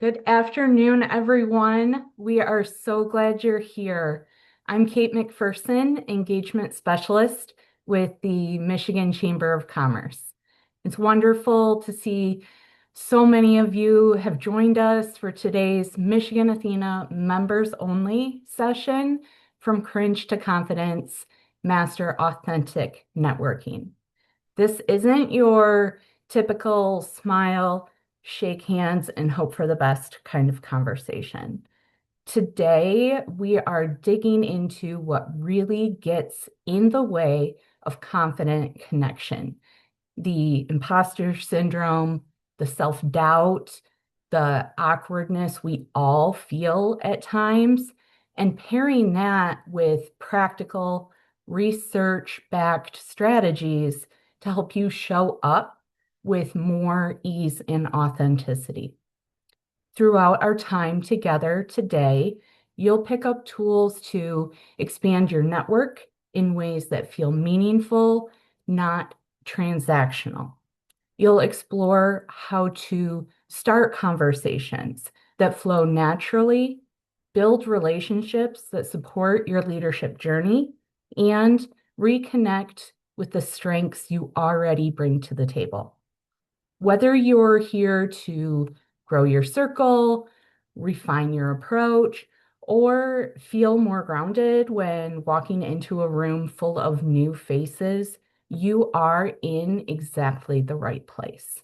Good afternoon, everyone. We are so glad you're here. I'm Kate McPherson, Engagement Specialist with the Michigan Chamber of Commerce. It's wonderful to see so many of you have joined us for today's Michigan Athena members only session from Cringe to Confidence, Master Authentic Networking. This isn't your typical smile, shake hands, and hope for the best kind of conversation. Today, we are digging into what really gets in the way of confident connection, the imposter syndrome, the self-doubt, the awkwardness we all feel at times, and pairing that with practical, research-backed strategies to help you show up with more ease and authenticity. Throughout our time together today, you'll pick up tools to expand your network in ways that feel meaningful, not transactional. You'll explore how to start conversations that flow naturally, build relationships that support your leadership journey, and reconnect with the strengths you already bring to the table. Whether you're here to grow your circle, refine your approach, or feel more grounded when walking into a room full of new faces, you are in exactly the right place.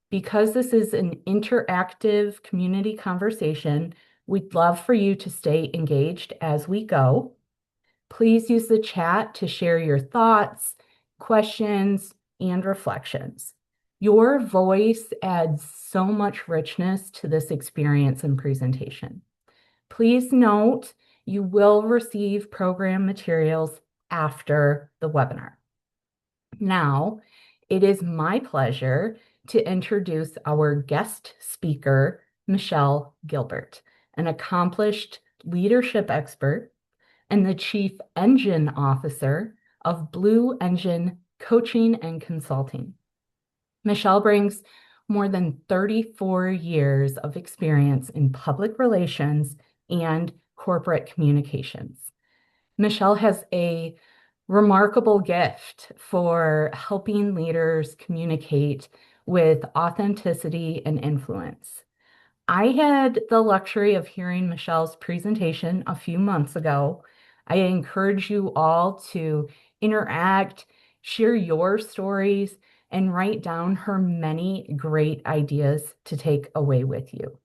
Because this is an interactive community conversation, we'd love for you to stay engaged as we go. Please use the chat to share your thoughts, questions, and reflections. Your voice adds so much richness to this experience and presentation. Please note you will receive program materials after the webinar. Now, it is my pleasure to introduce our guest speaker, Michelle Gilbert, an accomplished leadership expert and the Chief Engine Officer of Blue Engine Coaching and Consulting. Michelle brings more than 34 years of experience in public relations and corporate communications. Michelle has a remarkable gift for helping leaders communicate with authenticity and influence. I had the luxury of hearing Michelle's presentation a few months ago. I encourage you all to interact, share your stories, and write down her many great ideas to take away with you.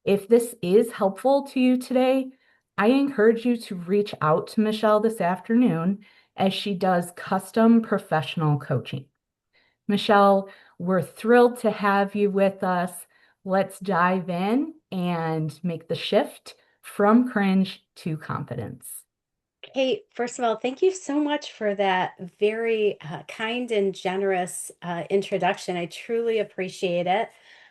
If this is helpful to you today, I encourage you to reach out to Michelle this afternoon as she does custom professional coaching. Michelle, we're thrilled to have you with us. Let's dive in and make the shift from cringe to confidence. Kate, first of all, thank you so much for that very kind and generous introduction. I truly appreciate it.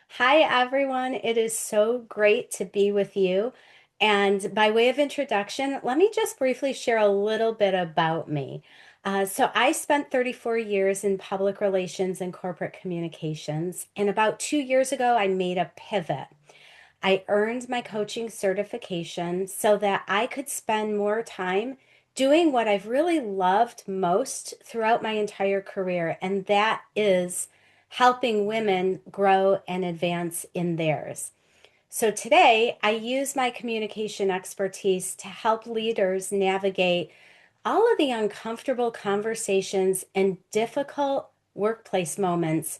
Hi, everyone. It is so great to be with you. And by way of introduction, let me just briefly share a little bit about me. So, I spent 34 years in public relations and corporate communications. And about 2 years ago, I made a pivot. I earned my coaching certification so that I could spend more time doing what I've really loved most throughout my entire career, and that is helping women grow and advance in theirs. So today, I use my communication expertise to help leaders navigate all of the uncomfortable conversations and difficult workplace moments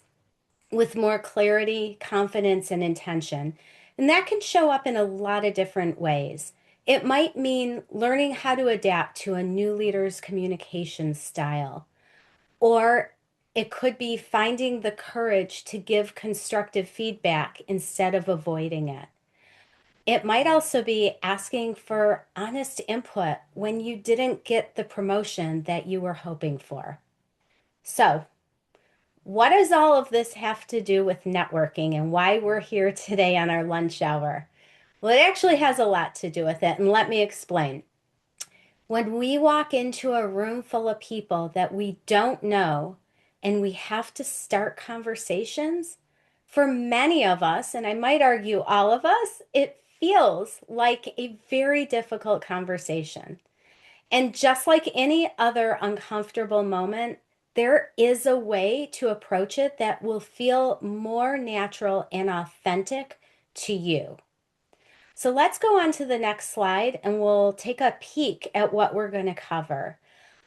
with more clarity, confidence, and intention. And that can show up in a lot of different ways. It might mean learning how to adapt to a new leader's communication style, or it could be finding the courage to give constructive feedback instead of avoiding it. It might also be asking for honest input when you didn't get the promotion that you were hoping for. So, what does all of this have to do with networking and why we're here today on our lunch hour? Well, it actually has a lot to do with it, and let me explain. When we walk into a room full of people that we don't know and we have to start conversations, For many of us, and I might argue all of us, it feels like a very difficult conversation. And just like any other uncomfortable moment, there is a way to approach it that will feel more natural and authentic to you. So let's go on to the next slide and we'll take a peek at what we're going to cover.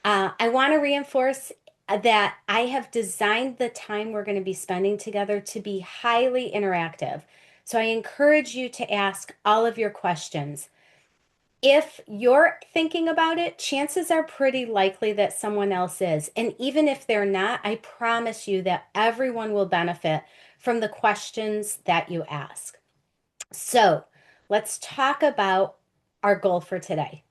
I want to reinforce that I have designed the time we're going to be spending together to be highly interactive. So I encourage you to ask all of your questions. If you're thinking about it, chances are pretty likely that someone else is. And even if they're not, I promise you that everyone will benefit from the questions that you ask. So let's talk about our goal for today.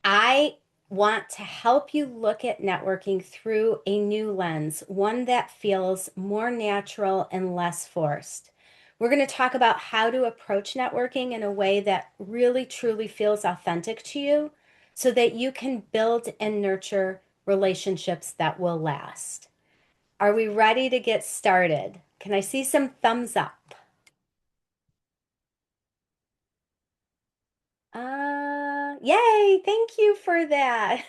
I want to help you look at networking through a new lens, one that feels more natural and less forced. We're going to talk about how to approach networking in a way that really truly feels authentic to you so that you can build and nurture relationships that will last. Are we ready to get started? Can I see some thumbs up? Yay, thank you for that.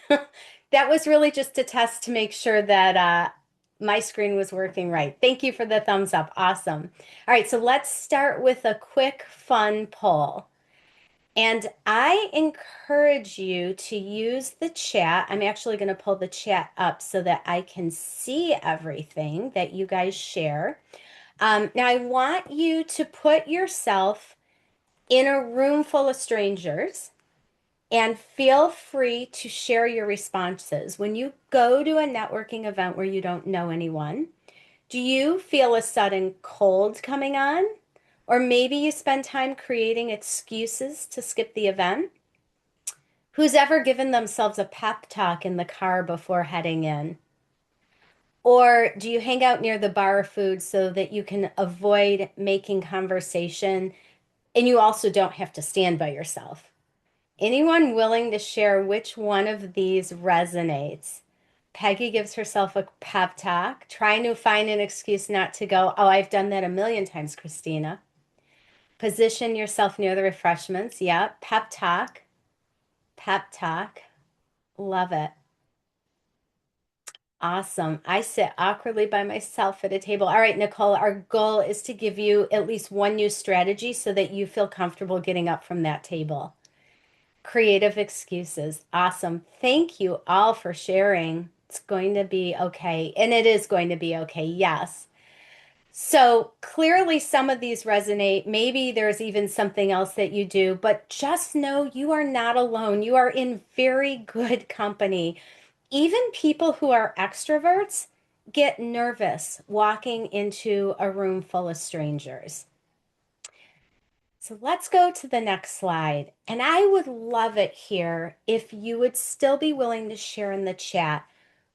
That was really just a test to make sure that my screen was working right. Thank you for the thumbs up. Awesome. All right, so let's start with a quick fun poll. And I encourage you to use the chat. I'm actually going to pull the chat up so that I can see everything that you guys share. Now, I want you to put yourself in a room full of strangers and feel free to share your responses. When you go to a networking event where you don't know anyone, do you feel a sudden cold coming on? Or maybe you spend time creating excuses to skip the event? Who's ever given themselves a pep talk in the car before heading in? Or do you hang out near the bar or food so that you can avoid making conversation and you also don't have to stand by yourself? Anyone willing to share which one of these resonates? Peggy gives herself a pep talk, trying to find an excuse not to go. Oh, I've done that a million times, Christina. Position yourself near the refreshments. Yeah. Pep talk. Pep talk. Love it. Awesome. I sit awkwardly by myself at a table. All right, Nicole, our goal is to give you at least one new strategy so that you feel comfortable getting up from that table. Creative excuses. Awesome. Thank you all for sharing. It's going to be okay. And it is going to be okay. Yes. So clearly, some of these resonate. Maybe there's even something else that you do, but just know you are not alone. You are in very good company. Even people who are extroverts get nervous walking into a room full of strangers. So let's go to the next slide. And I would love it here if you would still be willing to share in the chat.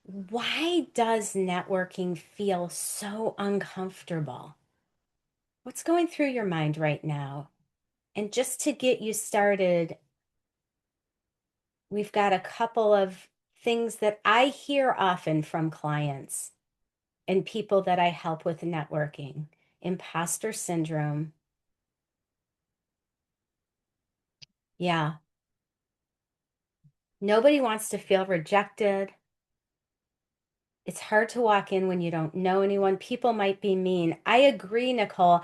Why does networking feel so uncomfortable? What's going through your mind right now? And just to get you started, we've got a couple of things that I hear often from clients and people that I help with networking. Imposter syndrome. Yeah. Nobody wants to feel rejected. It's hard to walk in when you don't know anyone. People might be mean. I agree, Nicole.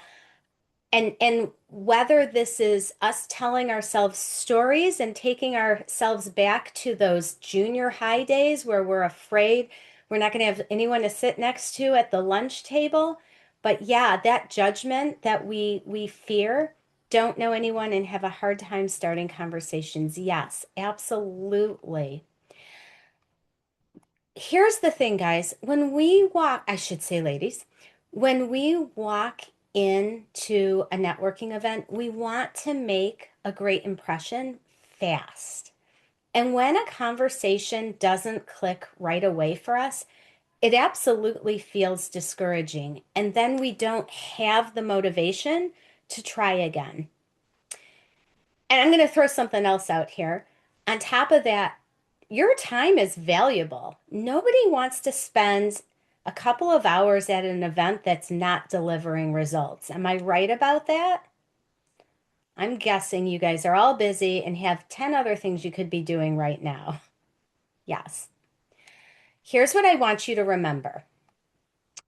And whether this is us telling ourselves stories and taking ourselves back to those junior high days where we're afraid we're not going to have anyone to sit next to at the lunch table. But yeah, that judgment that we fear, don't know anyone and have a hard time starting conversations. Yes, absolutely. Here's the thing, guys. When we walk, I should say, ladies, when we walk into a networking event, we want to make a great impression fast. And when a conversation doesn't click right away for us, it absolutely feels discouraging. And then we don't have the motivation to try again. And I'm going to throw something else out here. On top of that, your time is valuable. Nobody wants to spend a couple of hours at an event that's not delivering results. Am I right about that? I'm guessing you guys are all busy and have 10 other things you could be doing right now. Yes. Here's what I want you to remember.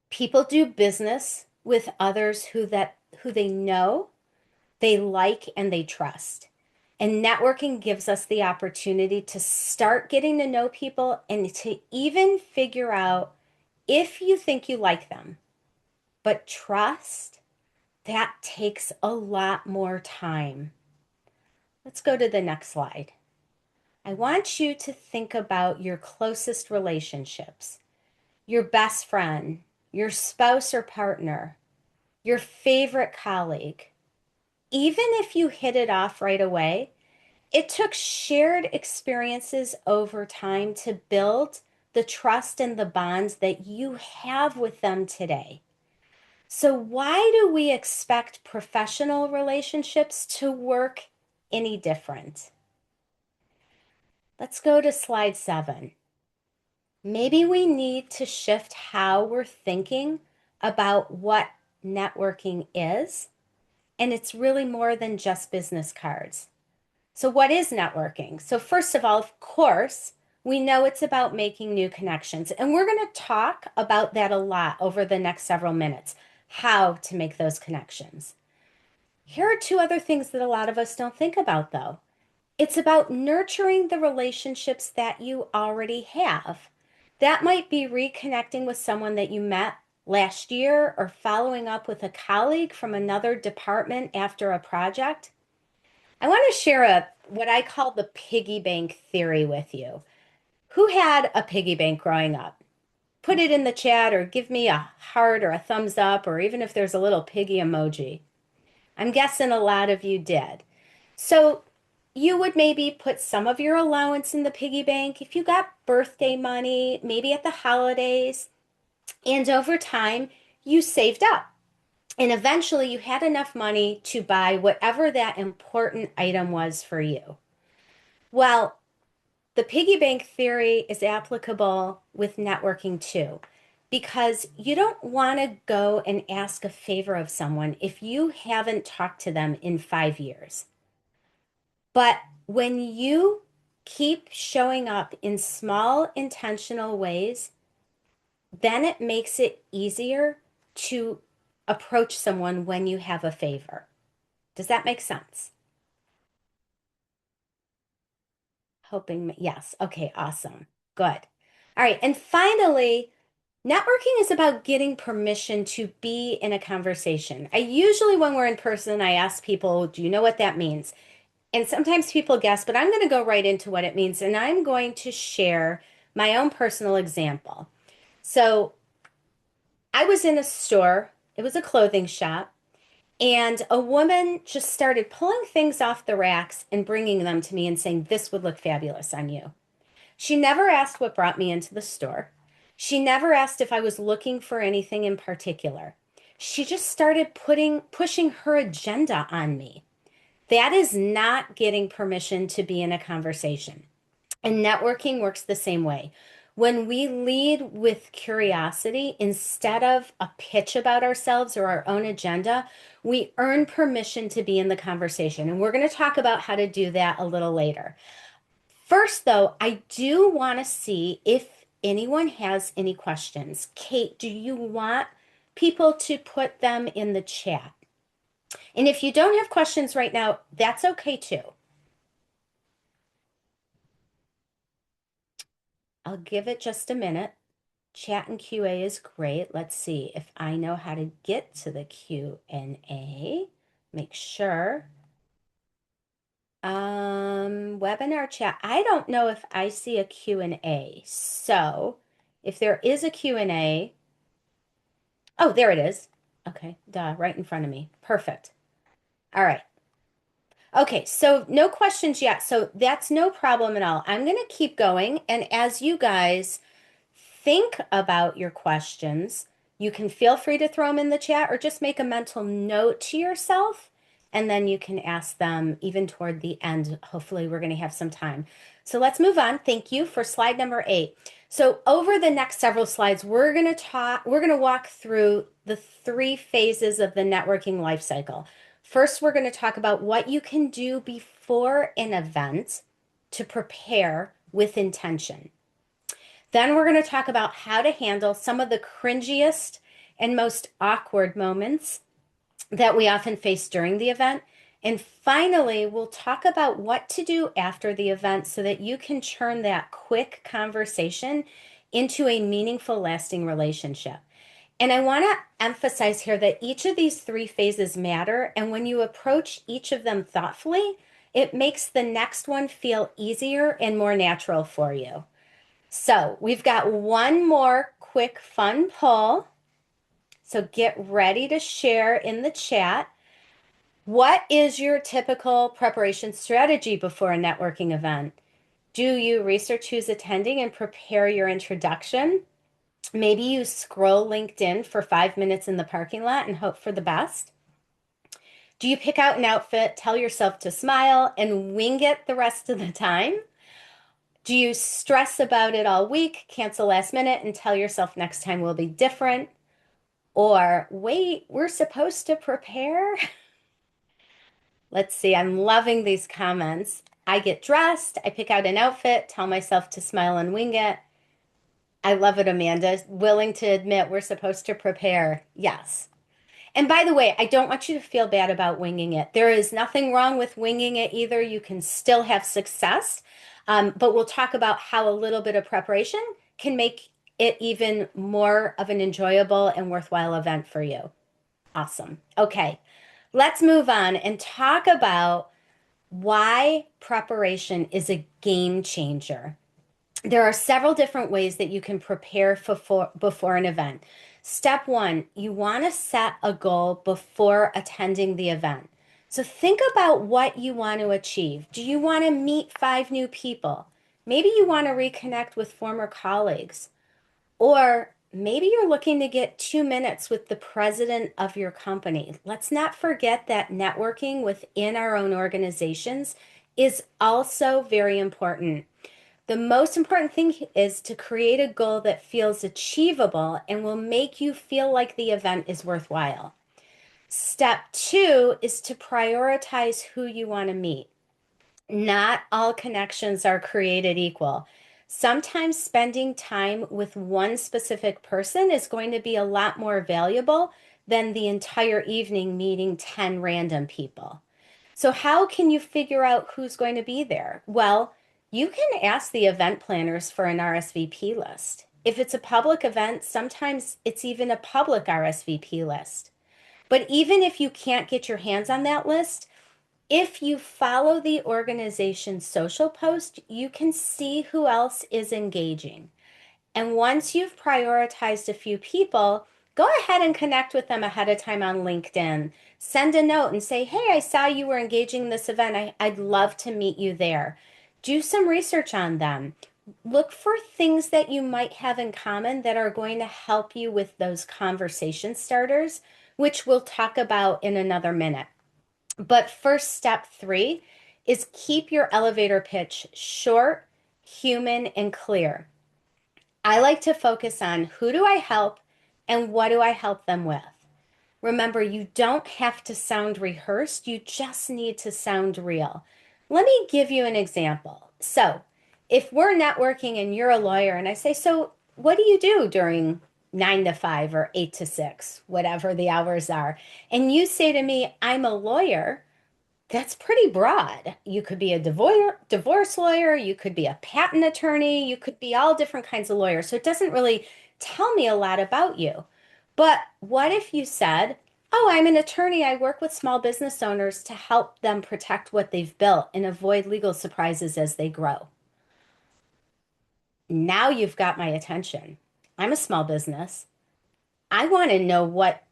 People do business with others who they know, they like, and they trust. And networking gives us the opportunity to start getting to know people and to even figure out if you think you like them. But trust, that takes a lot more time. Let's go to the next slide. I want you to think about your closest relationships, your best friend, your spouse or partner, your favorite colleague. Even if you hit it off right away, it took shared experiences over time to build the trust and the bonds that you have with them today. So, why do we expect professional relationships to work any different? Let's go to slide 7. Maybe we need to shift how we're thinking about what networking is, and it's really more than just business cards. So, what is networking? So, first of all, of course, we know it's about making new connections, and we're going to talk about that a lot over the next several minutes, how to make those connections. Here are two other things that a lot of us don't think about, though. It's about nurturing the relationships that you already have. That might be reconnecting with someone that you met last year or following up with a colleague from another department after a project. I want to share what I call the piggy bank theory with you. Who had a piggy bank growing up? Put it in the chat or give me a heart or a thumbs up, or even if there's a little piggy emoji. I'm guessing a lot of you did. So you would maybe put some of your allowance in the piggy bank if you got birthday money, maybe at the holidays, and over time you saved up. And eventually you had enough money to buy whatever that important item was for you. Well, the piggy bank theory is applicable with networking too, because you don't want to go and ask a favor of someone if you haven't talked to them in 5 years. But when you keep showing up in small, intentional ways, then it makes it easier to approach someone when you have a favor. Does that make sense? Hoping, yes. Okay, awesome. Good. All right. And finally, networking is about getting permission to be in a conversation. I usually, when we're in person, I ask people, do you know what that means? And sometimes people guess, but I'm going to go right into what it means. And I'm going to share my own personal example. So I was in a store, it was a clothing shop, and a woman just started pulling things off the racks and bringing them to me and saying, this would look fabulous on you. She never asked what brought me into the store. She never asked if I was looking for anything in particular. She just started pushing her agenda on me. That is not getting permission to be in a conversation. And networking works the same way. When we lead with curiosity instead of a pitch about ourselves or our own agenda, we earn permission to be in the conversation. And we're going to talk about how to do that a little later. First, though, I do want to see if anyone has any questions. Kate, do you want people to put them in the chat? And if you don't have questions right now, that's okay too. I'll give it just a minute. Chat and QA is great. Let's see if I know how to get to the Q&A. Make sure. Webinar chat. I don't know if I see a Q&A. So if there is a Q&A, oh, there it is. Okay, duh, right in front of me. Perfect. All right. Okay, so no questions yet. So that's no problem at all. I'm going to keep going. And as you guys think about your questions, you can feel free to throw them in the chat or just make a mental note to yourself. And then you can ask them even toward the end. Hopefully, we're going to have some time. So let's move on. Thank you for slide number 8. So over the next several slides, we're going to walk through the three phases of the networking life cycle. First, we're going to talk about what you can do before an event to prepare with intention. Then we're going to talk about how to handle some of the cringiest and most awkward moments that we often face during the event. And finally, we'll talk about what to do after the event so that you can turn that quick conversation into a meaningful, lasting relationship. And I want to emphasize here that each of these three phases matter. And when you approach each of them thoughtfully, it makes the next one feel easier and more natural for you. So we've got one more quick fun poll. So get ready to share in the chat. What is your typical preparation strategy before a networking event? Do you research who's attending and prepare your introduction? Maybe you scroll LinkedIn for 5 minutes in the parking lot and hope for the best. Do you pick out an outfit, tell yourself to smile, and wing it the rest of the time? Do you stress about it all week, cancel last minute, and tell yourself next time will be different? Or wait, we're supposed to prepare? Let's see, I'm loving these comments. I get dressed, I pick out an outfit, tell myself to smile and wing it. I love it, Amanda. Willing to admit we're supposed to prepare. Yes. And by the way, I don't want you to feel bad about winging it. There is nothing wrong with winging it either. You can still have success. But we'll talk about how a little bit of preparation can make it even more of an enjoyable and worthwhile event for you. Awesome. Okay, let's move on and talk about why preparation is a game changer. There are several different ways that you can prepare before an event. Step one, you want to set a goal before attending the event. So think about what you want to achieve. Do you want to meet 5 new people? Maybe you want to reconnect with former colleagues. Or maybe you're looking to get 2 minutes with the president of your company. Let's not forget that networking within our own organizations is also very important. The most important thing is to create a goal that feels achievable and will make you feel like the event is worthwhile. Step two is to prioritize who you want to meet. Not all connections are created equal. Sometimes spending time with one specific person is going to be a lot more valuable than the entire evening meeting 10 random people. So, how can you figure out who's going to be there? Well, you can ask the event planners for an RSVP list. If it's a public event, sometimes it's even a public RSVP list. But even if you can't get your hands on that list, if you follow the organization's social post, you can see who else is engaging. And once you've prioritized a few people, go ahead and connect with them ahead of time on LinkedIn. Send a note and say, hey, I saw you were engaging in this event. I'd love to meet you there. Do some research on them. Look for things that you might have in common that are going to help you with those conversation starters, which we'll talk about in another minute. But first, step three is keep your elevator pitch short, human, and clear. I like to focus on who do I help and what do I help them with. Remember, you don't have to sound rehearsed, you just need to sound real. Let me give you an example. So, if we're networking and you're a lawyer, and I say, so what do you do during 9 to 5 or 8 to 6, whatever the hours are? And you say to me, I'm a lawyer. That's pretty broad. You could be a divorce lawyer, you could be a patent attorney, you could be all different kinds of lawyers. So it doesn't really tell me a lot about you. But what if you said, oh, I'm an attorney. I work with small business owners to help them protect what they've built and avoid legal surprises as they grow. Now you've got my attention. I'm a small business. I want to know what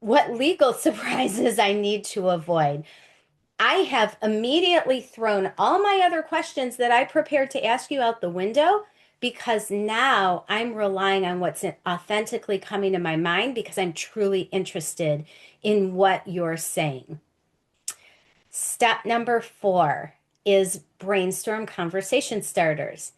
legal surprises I need to avoid. I have immediately thrown all my other questions that I prepared to ask you out the window because now I'm relying on what's authentically coming to my mind because I'm truly interested in what you're saying. Step number 4 is brainstorm conversation starters.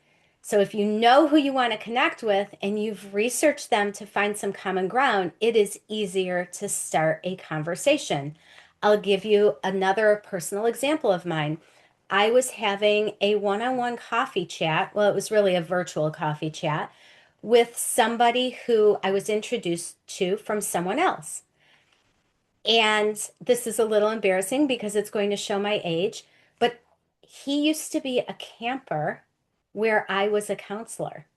So if you know who you want to connect with and you've researched them to find some common ground, it is easier to start a conversation. I'll give you another personal example of mine. I was having a one-on-one coffee chat. Well, it was really a virtual coffee chat with somebody who I was introduced to from someone else. And this is a little embarrassing because it's going to show my age, but he used to be a camper where I was a counselor.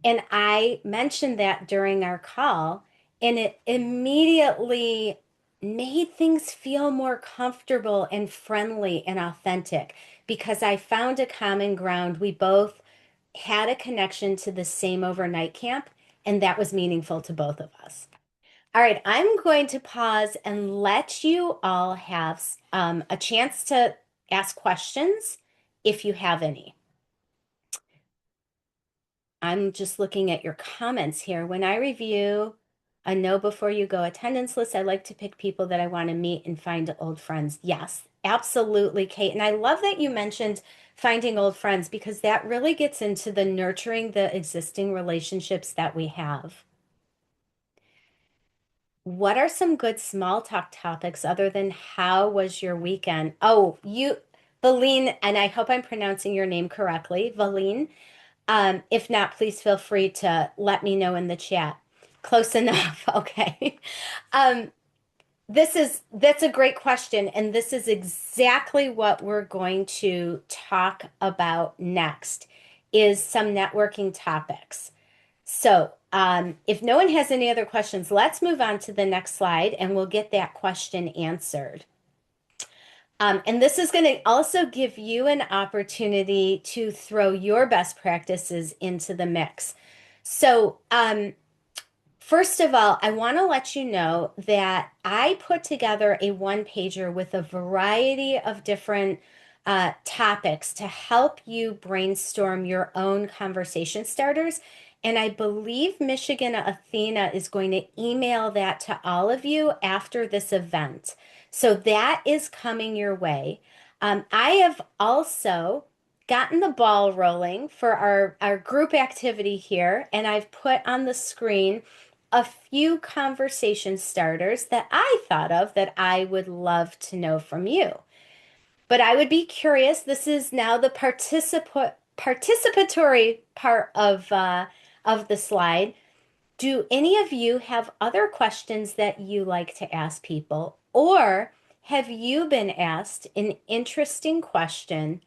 And I mentioned that during our call, and it immediately made things feel more comfortable and friendly and authentic because I found a common ground. We both had a connection to the same overnight camp, and that was meaningful to both of us. All right, I'm going to pause and let you all have a chance to ask questions if you have any. I'm just looking at your comments here. When I review a know before you go attendance list, I like to pick people that I want to meet and find old friends. Yes, absolutely, Kate. And I love that you mentioned finding old friends because that really gets into the nurturing the existing relationships that we have. What are some good small talk topics other than how was your weekend? Oh, Valine, and I hope I'm pronouncing your name correctly, Valine. If not, please feel free to let me know in the chat. Close enough. Okay. Um, that's a great question, and this is exactly what we're going to talk about next is some networking topics. So, if no one has any other questions, let's move on to the next slide and we'll get that question answered. And this is going to also give you an opportunity to throw your best practices into the mix. So, first of all, I want to let you know that I put together a one pager with a variety of different topics to help you brainstorm your own conversation starters. And I believe Michigan Athena is going to email that to all of you after this event. So that is coming your way. I have also gotten the ball rolling for our group activity here, and I've put on the screen a few conversation starters that I thought of that I would love to know from you. But I would be curious. This is now the participatory part of the slide. Do any of you have other questions that you like to ask people, or have you been asked an interesting question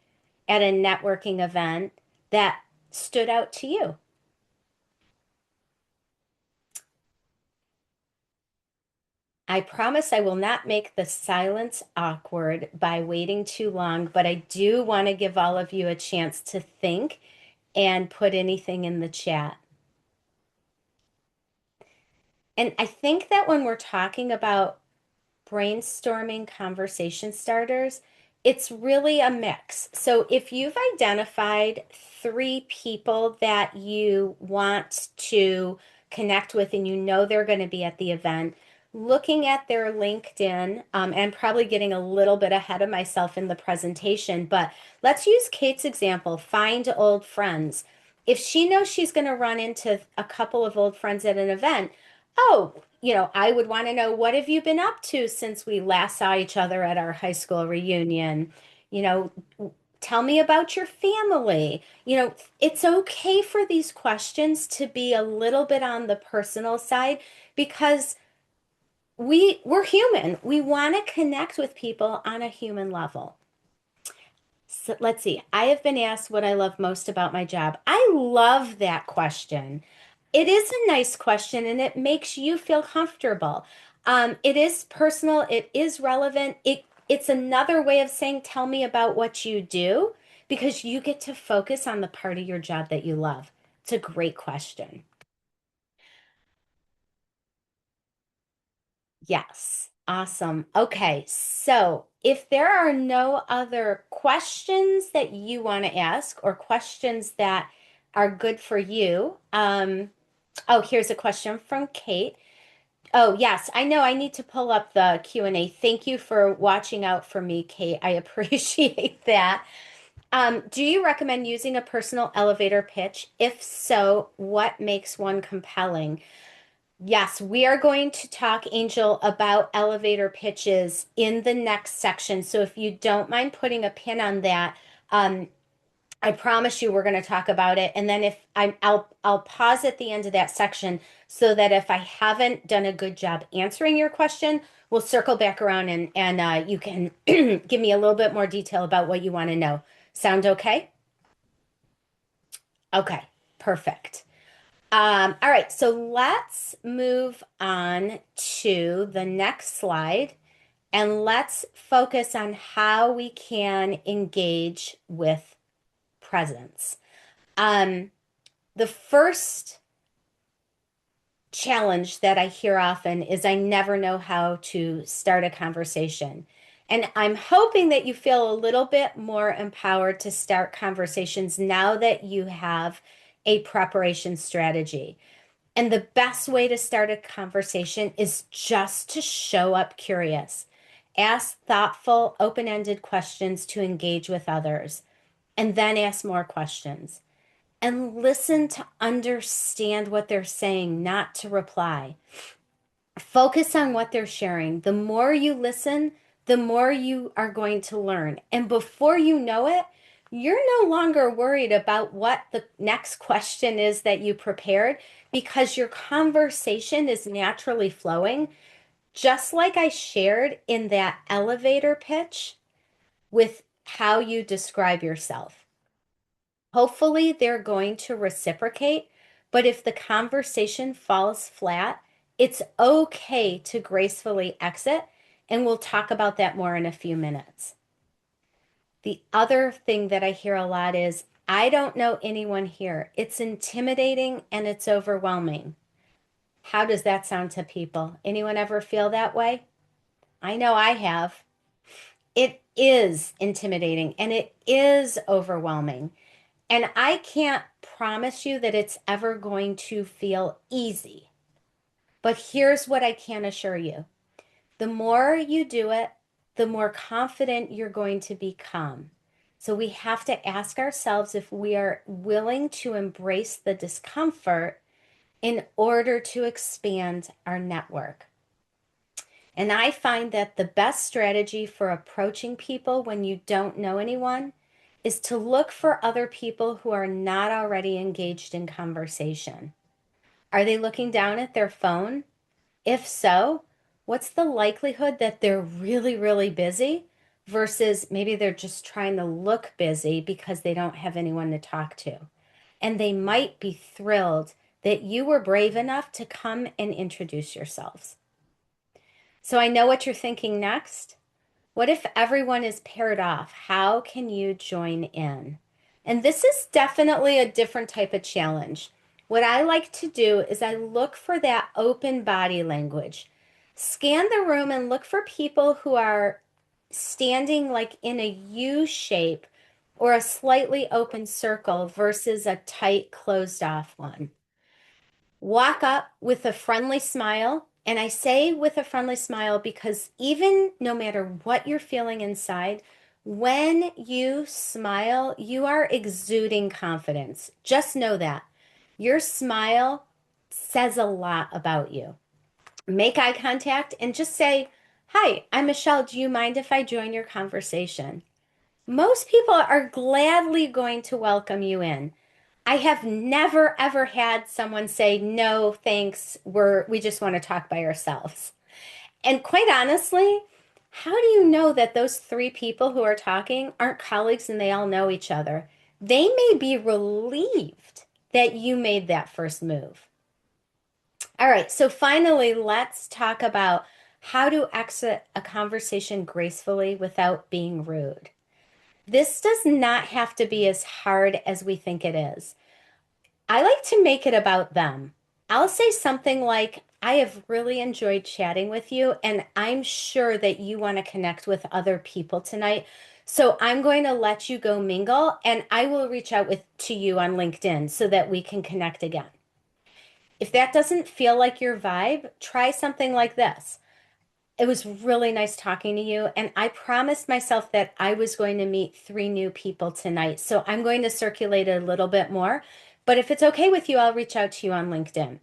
at a networking event that stood out to you? I promise I will not make the silence awkward by waiting too long, but I do want to give all of you a chance to think and put anything in the chat. And I think that when we're talking about brainstorming conversation starters, it's really a mix. So if you've identified three people that you want to connect with and you know they're going to be at the event, looking at their LinkedIn, and probably getting a little bit ahead of myself in the presentation, but let's use Kate's example, find old friends. If she knows she's going to run into a couple of old friends at an event, oh, I would want to know what have you been up to since we last saw each other at our high school reunion? You know, tell me about your family. It's okay for these questions to be a little bit on the personal side because we're human. We want to connect with people on a human level. So let's see. I have been asked what I love most about my job. I love that question. It is a nice question and it makes you feel comfortable. It is personal, it is relevant. It's another way of saying, tell me about what you do because you get to focus on the part of your job that you love. It's a great question. Yes. Awesome. Okay. So if there are no other questions that you want to ask or questions that are good for you, oh, here's a question from Kate. Oh, yes, I know I need to pull up the Q&A. Thank you for watching out for me, Kate. I appreciate that. Do you recommend using a personal elevator pitch? If so, what makes one compelling? Yes, we are going to talk, Angel, about elevator pitches in the next section. So if you don't mind putting a pin on that, um, I promise you we're going to talk about it. And then if I'll pause at the end of that section so that if I haven't done a good job answering your question, we'll circle back around and you can give me a little bit more detail about what you want to know. Sound okay? Okay, perfect. All right, so let's move on to the next slide and let's focus on how we can engage with presence. Um, the first challenge that I hear often is I never know how to start a conversation. And I'm hoping that you feel a little bit more empowered to start conversations now that you have a preparation strategy. And the best way to start a conversation is just to show up curious. Ask thoughtful, open-ended questions to engage with others, and then ask more questions. And listen to understand what they're saying, not to reply. Focus on what they're sharing. The more you listen, the more you are going to learn. And before you know it, you're no longer worried about what the next question is that you prepared because your conversation is naturally flowing, just like I shared in that elevator pitch with how you describe yourself. Hopefully, they're going to reciprocate, but if the conversation falls flat, it's okay to gracefully exit, and we'll talk about that more in a few minutes. The other thing that I hear a lot is, I don't know anyone here. It's intimidating and it's overwhelming. How does that sound to people? Anyone ever feel that way? I know I have. It is intimidating and it is overwhelming. And I can't promise you that it's ever going to feel easy. But here's what I can assure you. The more you do it, the more confident you're going to become. So we have to ask ourselves if we are willing to embrace the discomfort in order to expand our network. And I find that the best strategy for approaching people when you don't know anyone is to look for other people who are not already engaged in conversation. Are they looking down at their phone? If so, what's the likelihood that they're really, really busy versus maybe they're just trying to look busy because they don't have anyone to talk to? And they might be thrilled that you were brave enough to come and introduce yourselves. So I know what you're thinking next. What if everyone is paired off? How can you join in? And this is definitely a different type of challenge. What I like to do is I look for that open body language. Scan the room and look for people who are standing like in a U shape or a slightly open circle versus a tight closed off one. Walk up with a friendly smile. And I say with a friendly smile because even no matter what you're feeling inside, when you smile, you are exuding confidence. Just know that. Your smile says a lot about you. Make eye contact and just say, "Hi, I'm Michelle. Do you mind if I join your conversation?" Most people are gladly going to welcome you in. I have never ever had someone say, "No, thanks. We just want to talk by ourselves." And quite honestly, how do you know that those three people who are talking aren't colleagues and they all know each other? They may be relieved that you made that first move. All right, so finally, let's talk about how to exit a conversation gracefully without being rude. This does not have to be as hard as we think it is. I like to make it about them. I'll say something like, I have really enjoyed chatting with you, and I'm sure that you want to connect with other people tonight. So I'm going to let you go mingle, and I will reach out to you on LinkedIn so that we can connect again. If that doesn't feel like your vibe, try something like this. It was really nice talking to you. And I promised myself that I was going to meet three new people tonight. So I'm going to circulate it a little bit more. But if it's okay with you, I'll reach out to you on LinkedIn.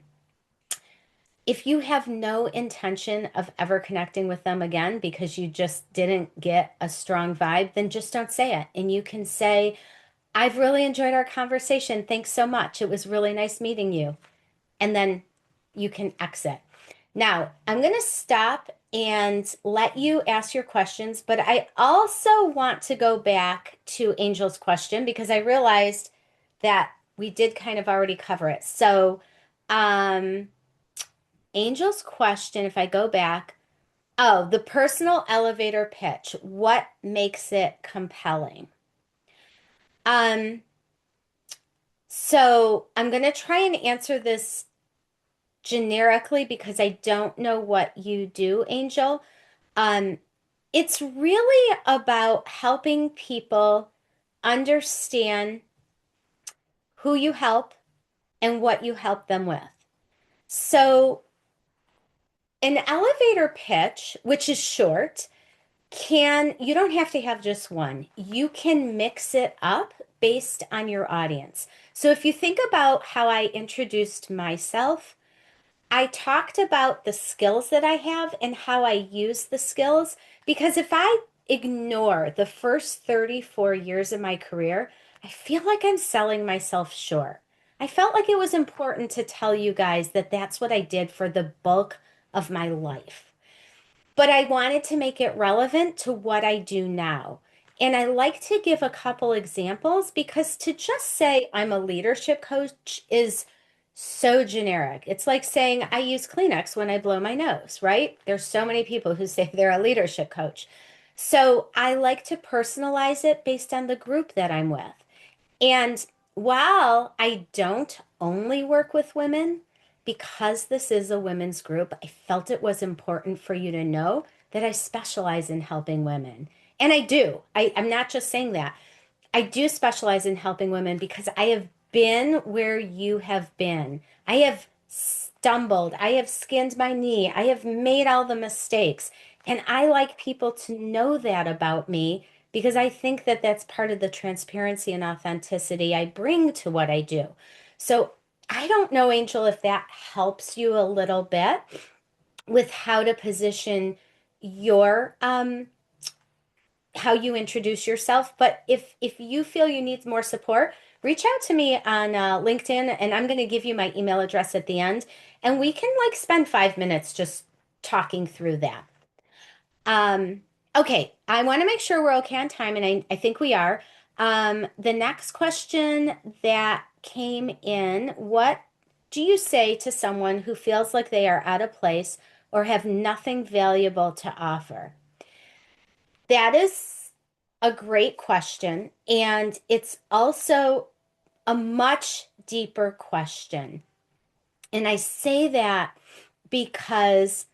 If you have no intention of ever connecting with them again because you just didn't get a strong vibe, then just don't say it. And you can say, I've really enjoyed our conversation. Thanks so much. It was really nice meeting you. And then you can exit. Now, I'm going to stop and let you ask your questions, but I also want to go back to Angel's question because I realized that we did kind of already cover it. So, um, Angel's question, if I go back, oh, the personal elevator pitch, what makes it compelling? Um, so I'm going to try and answer this generically because I don't know what you do, Angel. Um, it's really about helping people understand who you help and what you help them with. So, an elevator pitch, which is short, you don't have to have just one. You can mix it up based on your audience. So, if you think about how I introduced myself, I talked about the skills that I have and how I use the skills because if I ignore the first 34 years of my career, I feel like I'm selling myself short. I felt like it was important to tell you guys that that's what I did for the bulk of my life. But I wanted to make it relevant to what I do now. And I like to give a couple examples because to just say I'm a leadership coach is so generic. It's like saying I use Kleenex when I blow my nose, right? There's so many people who say they're a leadership coach. So I like to personalize it based on the group that I'm with. And while I don't only work with women, because this is a women's group, I felt it was important for you to know that I specialize in helping women. And I do. I'm not just saying that. I do specialize in helping women because I have been where you have been. I have stumbled. I have skinned my knee. I have made all the mistakes. And I like people to know that about me because I think that that's part of the transparency and authenticity I bring to what I do. So I don't know, Angel, if that helps you a little bit with how to position your how you introduce yourself. But if you feel you need more support, reach out to me on LinkedIn, and I'm going to give you my email address at the end, and we can like spend 5 minutes just talking through that. Um, okay, I want to make sure we're okay on time, and I think we are. The next question that came in, what do you say to someone who feels like they are out of place or have nothing valuable to offer? That is a great question. And it's also a much deeper question. And I say that because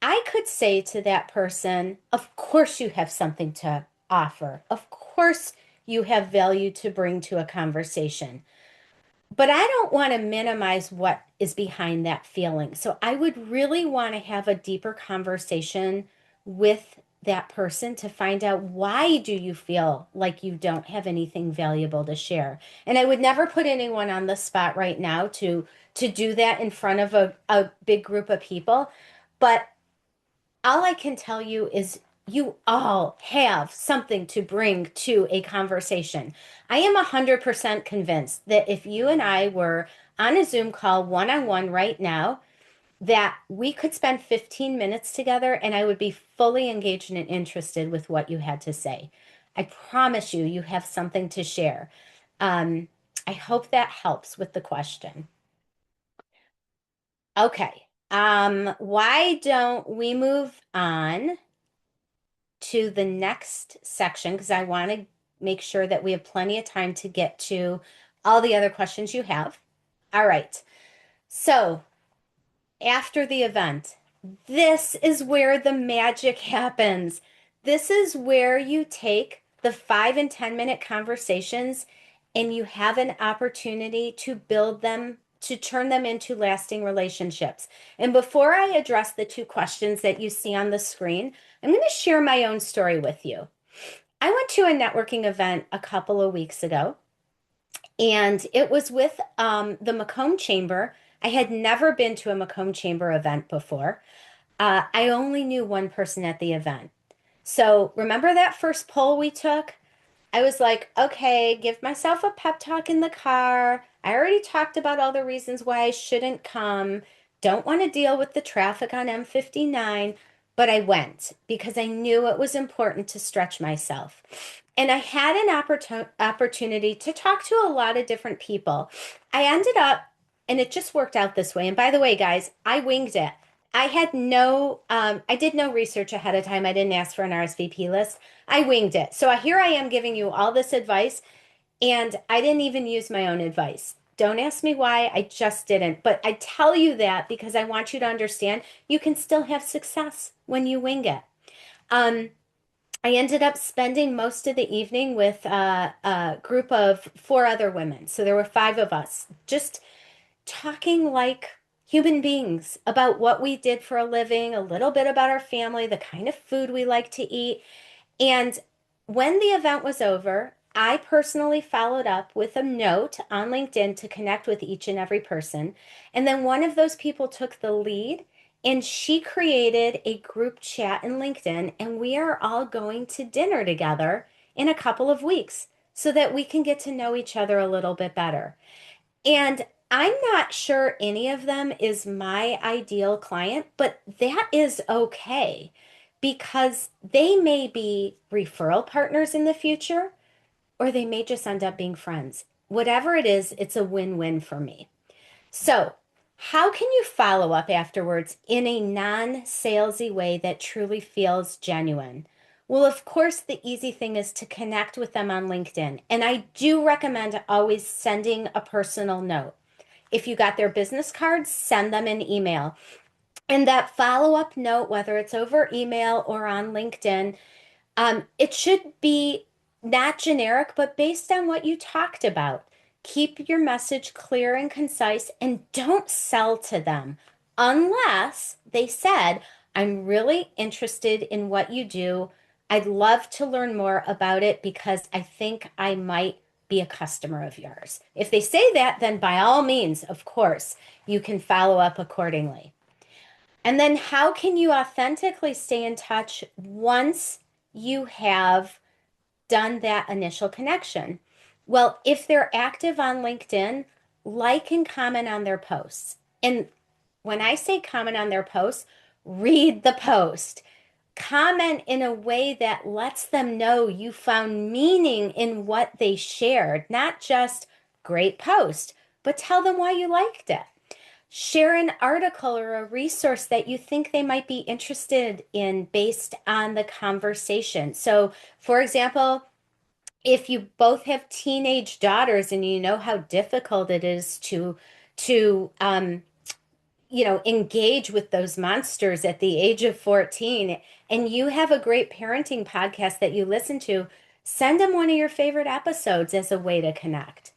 I could say to that person, of course you have something to offer. Of course you have value to bring to a conversation. But I don't want to minimize what is behind that feeling. So I would really want to have a deeper conversation with that person to find out why do you feel like you don't have anything valuable to share. And I would never put anyone on the spot right now to do that in front of a big group of people. But all I can tell you is you all have something to bring to a conversation. I am 100% convinced that if you and I were on a Zoom call one on one right now, that we could spend 15 minutes together and I would be fully engaged and interested with what you had to say. I promise you, you have something to share. Um, I hope that helps with the question. Okay. Why don't we move on to the next section because I want to make sure that we have plenty of time to get to all the other questions you have. All right. So, after the event, this is where the magic happens. This is where you take the 5 and 10 minute conversations and you have an opportunity to build them to turn them into lasting relationships. And before I address the two questions that you see on the screen, I'm going to share my own story with you. I went to a networking event a couple of weeks ago, and it was with the Macomb Chamber. I had never been to a Macomb Chamber event before. I only knew one person at the event. So remember that first poll we took? I was like, okay, give myself a pep talk in the car. I already talked about all the reasons why I shouldn't come. Don't want to deal with the traffic on M59, but I went because I knew it was important to stretch myself. And I had an opportunity to talk to a lot of different people. I ended up, and it just worked out this way. And by the way, guys, I winged it. I did no research ahead of time. I didn't ask for an RSVP list. I winged it. So here I am giving you all this advice, and I didn't even use my own advice. Don't ask me why, I just didn't. But I tell you that because I want you to understand you can still have success when you wing it. Um, I ended up spending most of the evening with a group of four other women. So there were five of us, just talking like human beings about what we did for a living, a little bit about our family, the kind of food we like to eat. And when the event was over, I personally followed up with a note on LinkedIn to connect with each and every person. And then one of those people took the lead and she created a group chat in LinkedIn. And we are all going to dinner together in a couple of weeks so that we can get to know each other a little bit better. And I'm not sure any of them is my ideal client, but that is okay because they may be referral partners in the future or they may just end up being friends. Whatever it is, it's a win-win for me. So, how can you follow up afterwards in a non-salesy way that truly feels genuine? Well, of course, the easy thing is to connect with them on LinkedIn. And I do recommend always sending a personal note. If you got their business cards, send them an email. And that follow-up note, whether it's over email or on LinkedIn, it should be not generic, but based on what you talked about. Keep your message clear and concise and don't sell to them unless they said, I'm really interested in what you do. I'd love to learn more about it because I think I might be a customer of yours. If they say that, then by all means, of course, you can follow up accordingly. And then how can you authentically stay in touch once you have done that initial connection? Well, if they're active on LinkedIn, like and comment on their posts. And when I say comment on their posts, read the post. Comment in a way that lets them know you found meaning in what they shared, not just great post, but tell them why you liked it. Share an article or a resource that you think they might be interested in based on the conversation. So, for example, if you both have teenage daughters and you know how difficult it is to engage with those monsters at the age of 14, and you have a great parenting podcast that you listen to, send them one of your favorite episodes as a way to connect.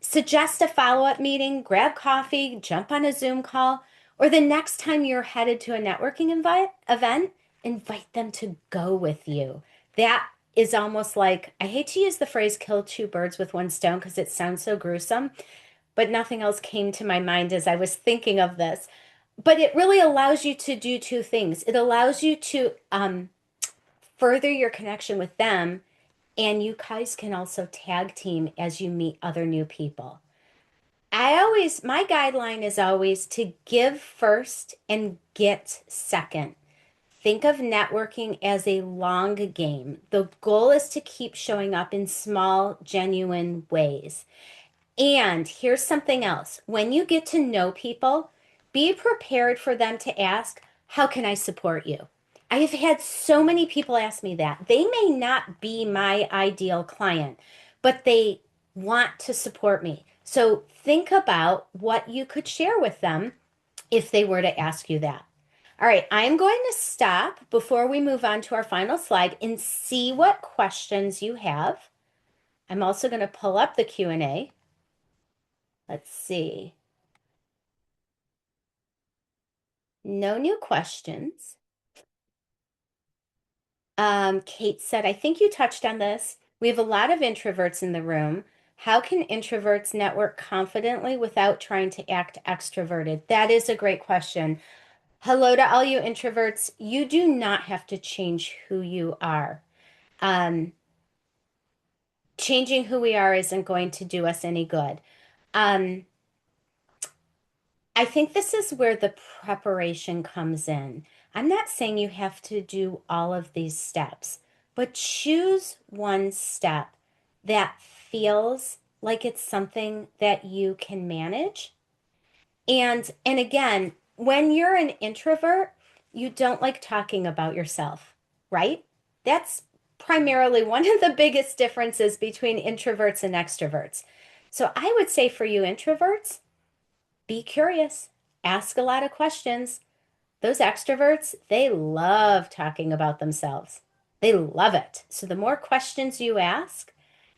Suggest a follow-up meeting, grab coffee, jump on a Zoom call, or the next time you're headed to a networking event, invite them to go with you. That is almost like, I hate to use the phrase kill two birds with one stone because it sounds so gruesome, but nothing else came to my mind as I was thinking of this. But it really allows you to do two things. It allows you to further your connection with them, and you guys can also tag team as you meet other new people. My guideline is always to give first and get second. Think of networking as a long game. The goal is to keep showing up in small, genuine ways. And here's something else. When you get to know people, be prepared for them to ask, how can I support you? I have had so many people ask me that. They may not be my ideal client, but they want to support me. So think about what you could share with them if they were to ask you that. All right, I'm going to stop before we move on to our final slide and see what questions you have. I'm also going to pull up the Q&A. Let's see. No new questions. Kate said, I think you touched on this. We have a lot of introverts in the room. How can introverts network confidently without trying to act extroverted? That is a great question. Hello to all you introverts. You do not have to change who you are. Um, Changing who we are isn't going to do us any good. Um, I think this is where the preparation comes in. I'm not saying you have to do all of these steps, but choose one step that feels like it's something that you can manage. And again, when you're an introvert, you don't like talking about yourself, right? That's primarily one of the biggest differences between introverts and extroverts. So I would say for you introverts, be curious, ask a lot of questions. Those extroverts, they love talking about themselves. They love it. So the more questions you ask,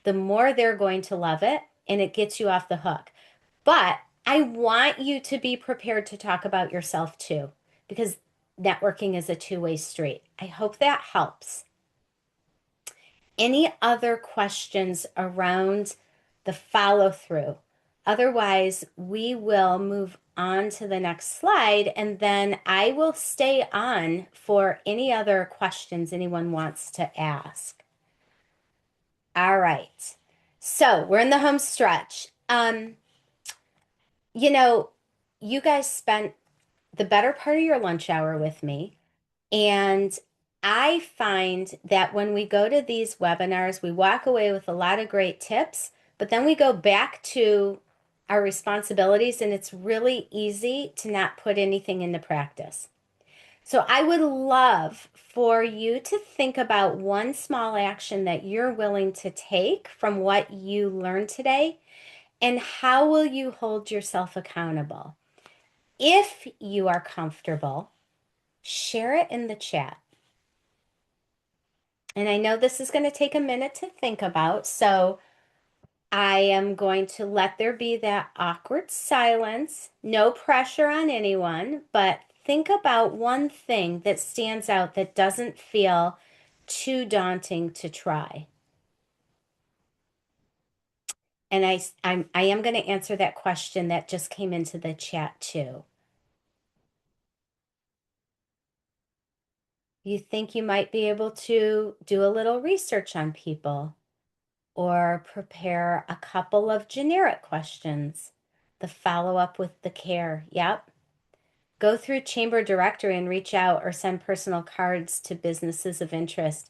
the more they're going to love it, and it gets you off the hook. But I want you to be prepared to talk about yourself too, because networking is a two-way street. I hope that helps. Any other questions around the follow through? Otherwise, we will move on to the next slide and then I will stay on for any other questions anyone wants to ask. All right. So we're in the home stretch. You know, you guys spent the better part of your lunch hour with me. And I find that when we go to these webinars, we walk away with a lot of great tips, but then we go back to our responsibilities, and it's really easy to not put anything into practice. So I would love for you to think about one small action that you're willing to take from what you learned today, and how will you hold yourself accountable? If you are comfortable, share it in the chat. And I know this is going to take a minute to think about, so I am going to let there be that awkward silence. No pressure on anyone, but think about one thing that stands out that doesn't feel too daunting to try. And I am going to answer that question that just came into the chat too. You think you might be able to do a little research on people, or prepare a couple of generic questions. The follow up with the care. Yep. Go through chamber directory and reach out or send personal cards to businesses of interest.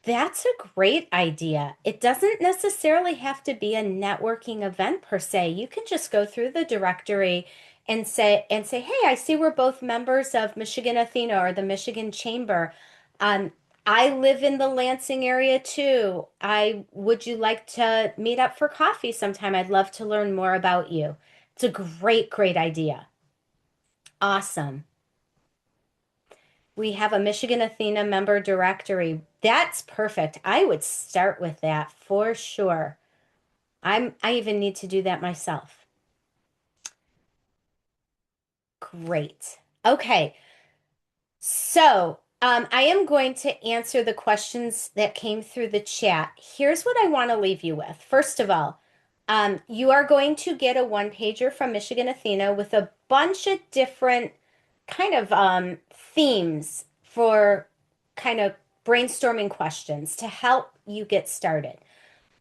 That's a great idea. It doesn't necessarily have to be a networking event per se. You can just go through the directory and say, "Hey, I see we're both members of Michigan Athena or the Michigan Chamber. Um, I live in the Lansing area too. I would you like to meet up for coffee sometime? I'd love to learn more about you." It's a great, great idea. Awesome. We have a Michigan Athena member directory. That's perfect. I would start with that for sure. I even need to do that myself. Great. Okay. So, I am going to answer the questions that came through the chat. Here's what I want to leave you with. First of all, you are going to get a one pager from Michigan Athena with a bunch of different kind of themes for kind of brainstorming questions to help you get started.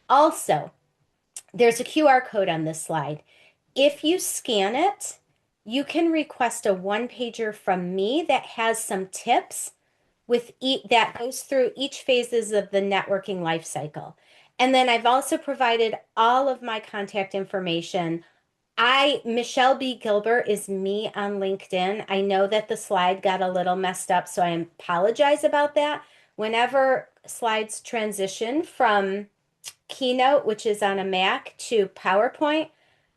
Also, there's a QR code on this slide. If you scan it, you can request a one pager from me that has some tips with that goes through each phases of the networking life cycle. And then I've also provided all of my contact information. Michelle B. Gilbert is me on LinkedIn. I know that the slide got a little messed up, so I apologize about that. Whenever slides transition from Keynote, which is on a Mac, to PowerPoint,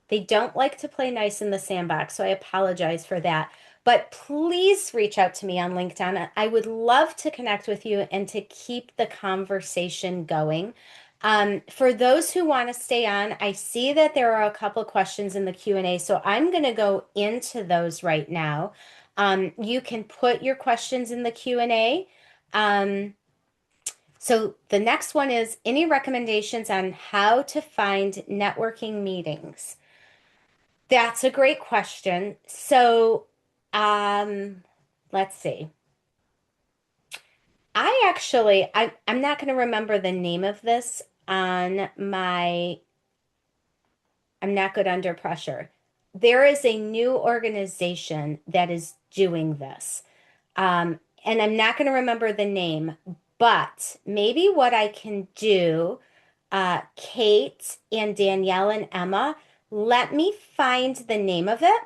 they don't like to play nice in the sandbox, so I apologize for that. But please reach out to me on LinkedIn. I would love to connect with you and to keep the conversation going. For those who want to stay on, I see that there are a couple questions in the Q&A, so I'm going to go into those right now. You can put your questions in the Q&A. Um, so the next one is any recommendations on how to find networking meetings? That's a great question. Um, let's see. I'm not going to remember the name of this on my, I'm not good under pressure. There is a new organization that is doing this. And I'm not going to remember the name, but maybe what I can do, Kate and Danielle and Emma, let me find the name of it.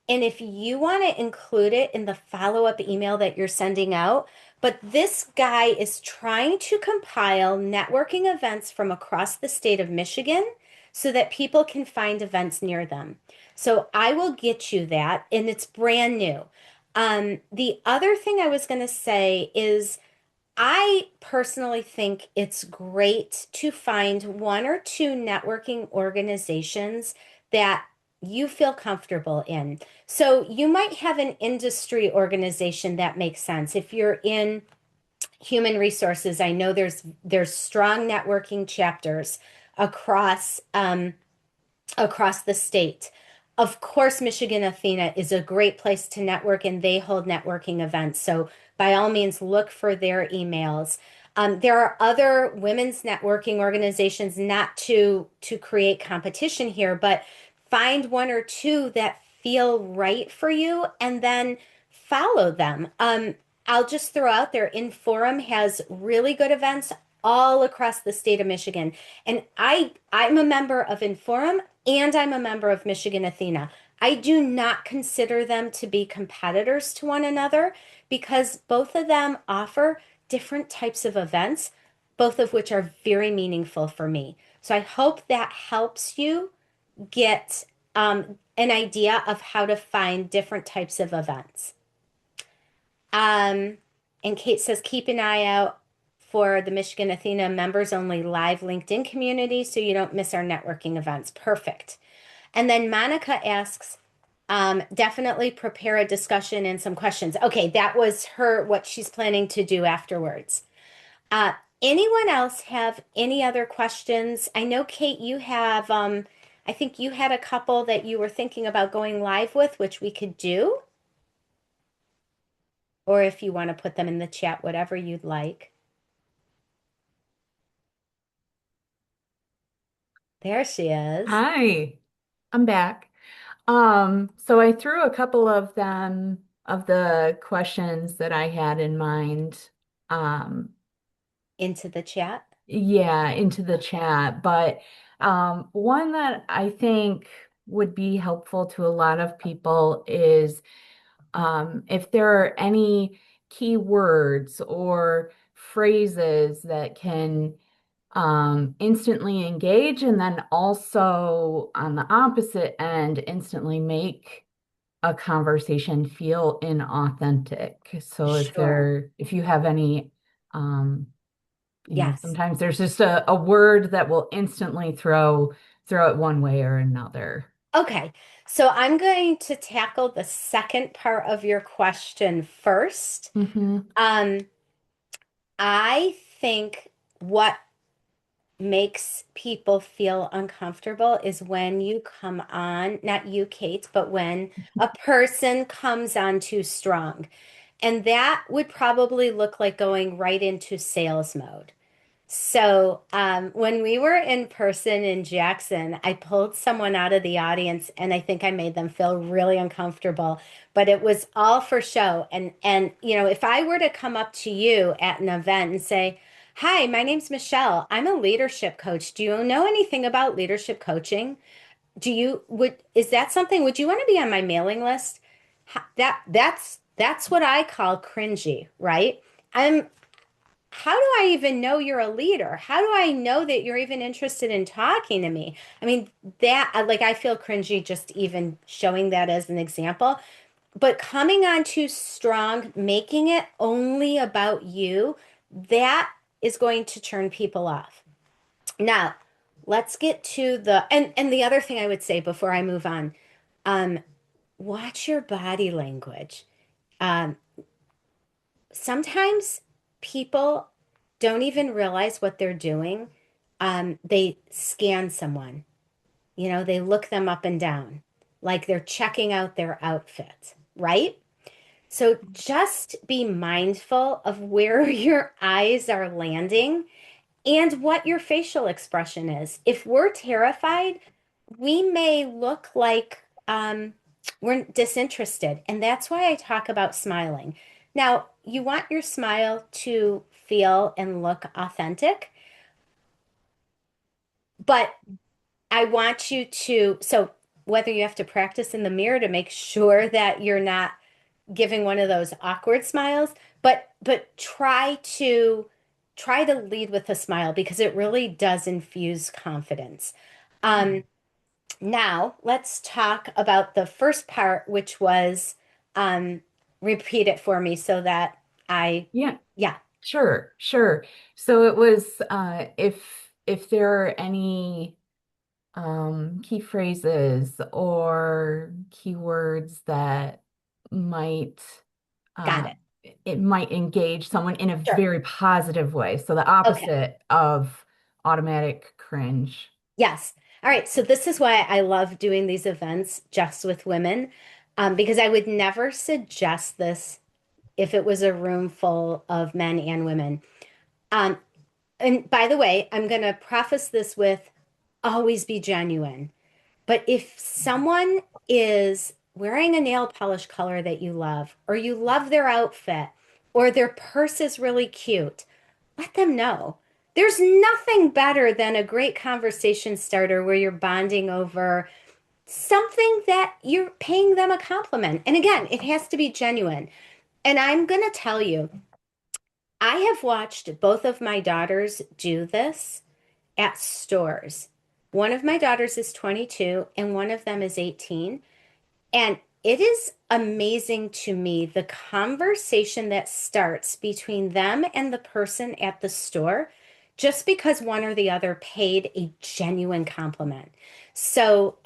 And if you want to include it in the follow-up email that you're sending out, but this guy is trying to compile networking events from across the state of Michigan so that people can find events near them. So I will get you that, and it's brand new. The other thing I was going to say is I personally think it's great to find one or two networking organizations that you feel comfortable in. So you might have an industry organization that makes sense. If you're in human resources, I know there's strong networking chapters across across the state. Of course, Michigan Athena is a great place to network and they hold networking events. So by all means, look for their emails. There are other women's networking organizations, not to create competition here, but find one or two that feel right for you and then follow them. I'll just throw out there, Inforum has really good events all across the state of Michigan. And I'm a member of Inforum and I'm a member of Michigan Athena. I do not consider them to be competitors to one another because both of them offer different types of events, both of which are very meaningful for me. So I hope that helps you get an idea of how to find different types of events. Um, and Kate says, keep an eye out for the Michigan Athena members only live LinkedIn community so you don't miss our networking events. Perfect. And then Monica asks, definitely prepare a discussion and some questions. Okay, that was her, what she's planning to do afterwards. Uh, Anyone else have any other questions? I know, Kate, you have, I think you had a couple that you were thinking about going live with, which we could do, or if you want to put them in the chat, whatever you'd like. There she is. Hi, I'm back. So I threw a couple of them of the questions that I had in mind, um, Into the chat. yeah, into the chat. But one that I think would be helpful to a lot of people is if there are any keywords or phrases that can instantly engage, and then also on the opposite end, instantly make a conversation feel inauthentic. So Sure. if you have any, um, Yes. sometimes there's just a word that will instantly throw it one way or another. Okay. So I'm going to tackle the second part of your question first. Hmm. Um, I think what makes people feel uncomfortable is when you come on, not you, Kate, but when a person comes on too strong. And that would probably look like going right into sales mode. So, when we were in person in Jackson, I pulled someone out of the audience and I think I made them feel really uncomfortable, but it was all for show. And if I were to come up to you at an event and say, "Hi, my name's Michelle. I'm a leadership coach. Do you know anything about leadership coaching? Is that something, would you want to be on my mailing list?" That's what I call cringy, right? I'm How do I even know you're a leader? How do I know that you're even interested in talking to me? I mean, I feel cringy just even showing that as an example. But coming on too strong, making it only about you, that is going to turn people off. Now, let's get to and the other thing I would say before I move on, um, watch your body language. Um, Sometimes people don't even realize what they're doing. They scan someone, they look them up and down, like they're checking out their outfit, right? So just be mindful of where your eyes are landing and what your facial expression is. If we're terrified, we may look like we're disinterested. And that's why I talk about smiling. Now, you want your smile to feel and look authentic, but I want you to, so whether you have to practice in the mirror to make sure that you're not giving one of those awkward smiles, but try to lead with a smile because it really does infuse confidence. Um, Now let's talk about the first part, which was um, repeat it for me so that I, Yeah, yeah, sure, sure. So it was if there are any key phrases or keywords that might got uh, it. it might engage someone in a Sure. very positive way. So the Okay. opposite of automatic cringe. Yes. All right. So this is why I love doing these events just with women, because I would never suggest this if it was a room full of men and women. Um, and by the way, I'm going to preface this with always be genuine. But if someone is wearing a nail polish color that you love, or you love their outfit, or their purse is really cute, let them know. There's nothing better than a great conversation starter where you're bonding over something that you're paying them a compliment. And again, it has to be genuine. And I'm going to tell you, I have watched both of my daughters do this at stores. One of my daughters is 22 and one of them is 18. And it is amazing to me the conversation that starts between them and the person at the store just because one or the other paid a genuine compliment. So,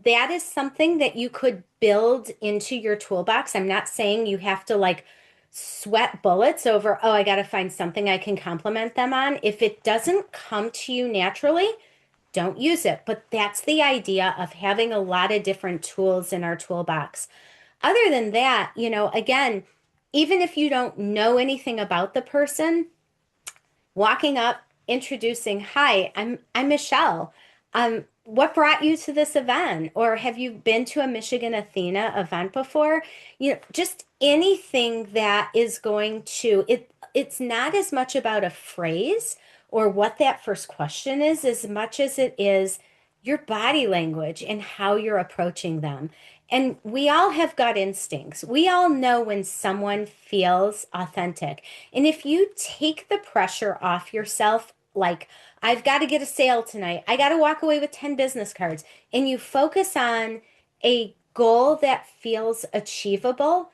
that is something that you could build into your toolbox. I'm not saying you have to like sweat bullets over, oh, I got to find something I can compliment them on. If it doesn't come to you naturally, don't use it. But that's the idea of having a lot of different tools in our toolbox. Other than that, again, even if you don't know anything about the person, walking up, introducing, "Hi, I'm Michelle. What brought you to this event? Or have you been to a Michigan Athena event before?" Just anything that is going to it's not as much about a phrase or what that first question is as much as it is your body language and how you're approaching them. And we all have gut instincts. We all know when someone feels authentic. And if you take the pressure off yourself, like, I've got to get a sale tonight, I got to walk away with 10 business cards, and you focus on a goal that feels achievable,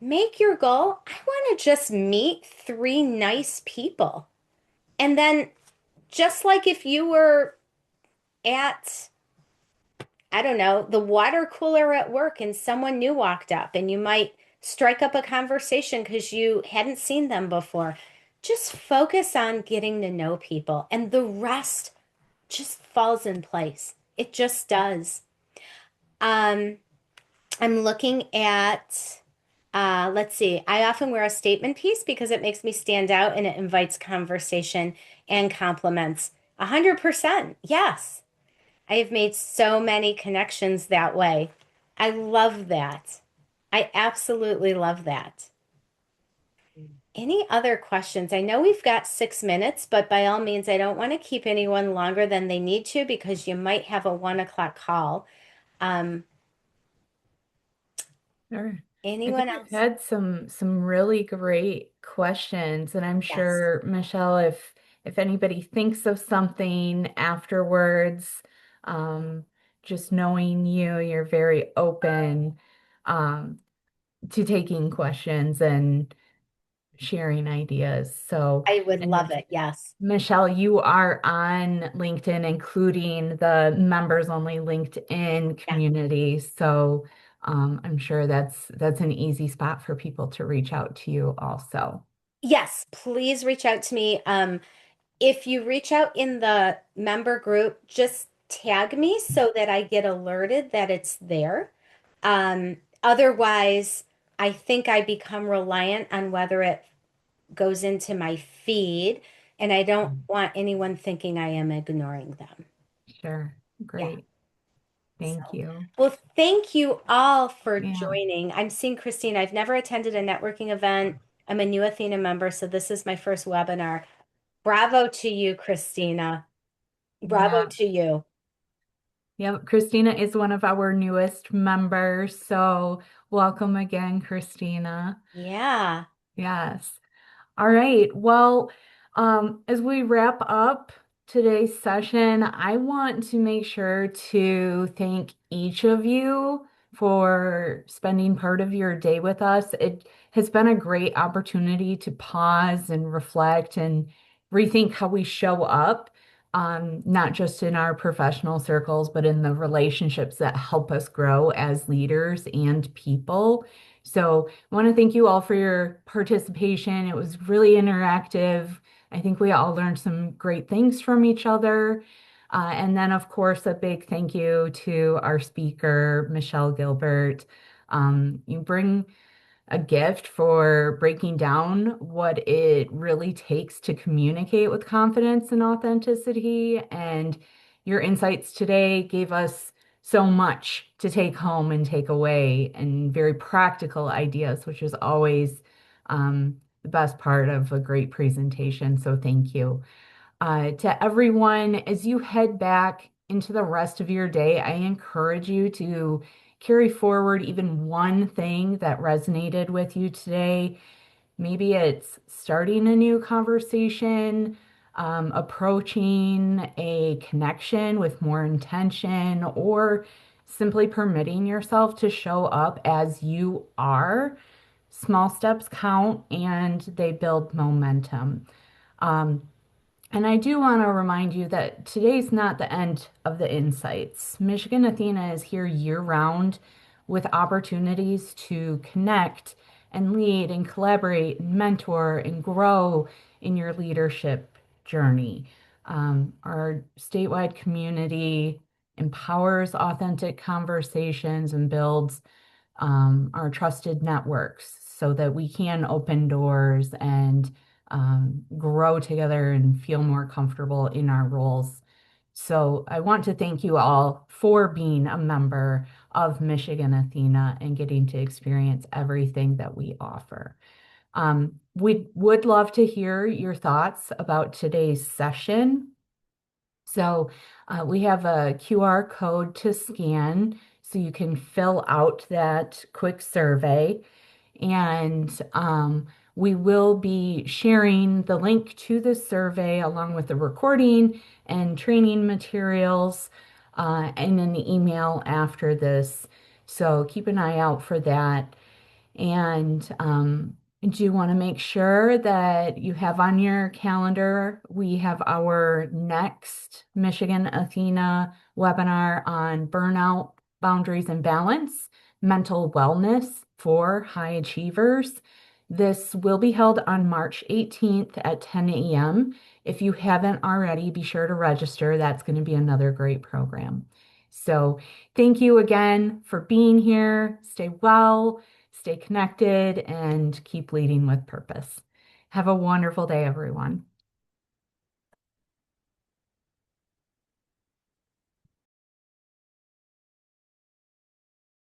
make your goal, I want to just meet three nice people. And then, just like if you were at, I don't know, the water cooler at work and someone new walked up and you might strike up a conversation because you hadn't seen them before. Just focus on getting to know people and the rest just falls in place. It just does. Um, I'm looking at, let's see, I often wear a statement piece because it makes me stand out and it invites conversation and compliments. 100%. Yes. I have made so many connections that way. I love that. I absolutely love that. Any other questions? I know we've got 6 minutes, but by all means, I don't want to keep anyone longer than they need to because you might have a 1 o'clock call. Um, Sure. I Anyone think we've else? had some really great questions, and I'm Yes. sure, Michelle, if anybody thinks of something afterwards, um, just knowing you, you're very open to taking questions and sharing ideas. So, I would and love it. Yes. Michelle, you are on LinkedIn, including the members only LinkedIn Yeah. community. So, I'm sure that's an easy spot for people to reach out to you also. Yes, please reach out to me. If you reach out in the member group, just tag me so that I get alerted that it's there. Otherwise, I think I become reliant on whether it goes into my feed, and I don't want anyone thinking I am ignoring them. Sure. Yeah. Great. So, Thank you. well, thank you all for Yeah. joining. I'm seeing Christine. I've never attended a networking event. I'm a new Athena member, so this is my first webinar. Bravo to you, Christina. Bravo Yeah. to you. Yep. Christina is one of our newest members. So welcome again, Christina. Yeah. Yes. All right. Well, as we wrap up today's session, I want to make sure to thank each of you for spending part of your day with us. It has been a great opportunity to pause and reflect and rethink how we show up, not just in our professional circles, but in the relationships that help us grow as leaders and people. So, I want to thank you all for your participation. It was really interactive. I think we all learned some great things from each other. And then, of course, a big thank you to our speaker, Michelle Gilbert. You bring a gift for breaking down what it really takes to communicate with confidence and authenticity. And your insights today gave us so much to take home and take away, and very practical ideas, which is always the best part of a great presentation. So thank you. To everyone, as you head back into the rest of your day, I encourage you to carry forward even one thing that resonated with you today. Maybe it's starting a new conversation, approaching a connection with more intention, or simply permitting yourself to show up as you are. Small steps count and they build momentum. Um, and I do want to remind you that today's not the end of the insights. Michigan Athena is here year round with opportunities to connect and lead and collaborate and mentor and grow in your leadership journey. Our statewide community empowers authentic conversations and builds our trusted networks so that we can open doors and grow together and feel more comfortable in our roles. So I want to thank you all for being a member of Michigan Athena and getting to experience everything that we offer. We would love to hear your thoughts about today's session. So we have a QR code to scan so you can fill out that quick survey. And we will be sharing the link to the survey along with the recording and training materials in an email after this. So keep an eye out for that. And do you want to make sure that you have on your calendar, we have our next Michigan Athena webinar on burnout, boundaries, and balance, mental wellness for high achievers. This will be held on March 18th at 10 a.m. If you haven't already, be sure to register. That's going to be another great program. So, thank you again for being here. Stay well, stay connected, and keep leading with purpose. Have a wonderful day, everyone.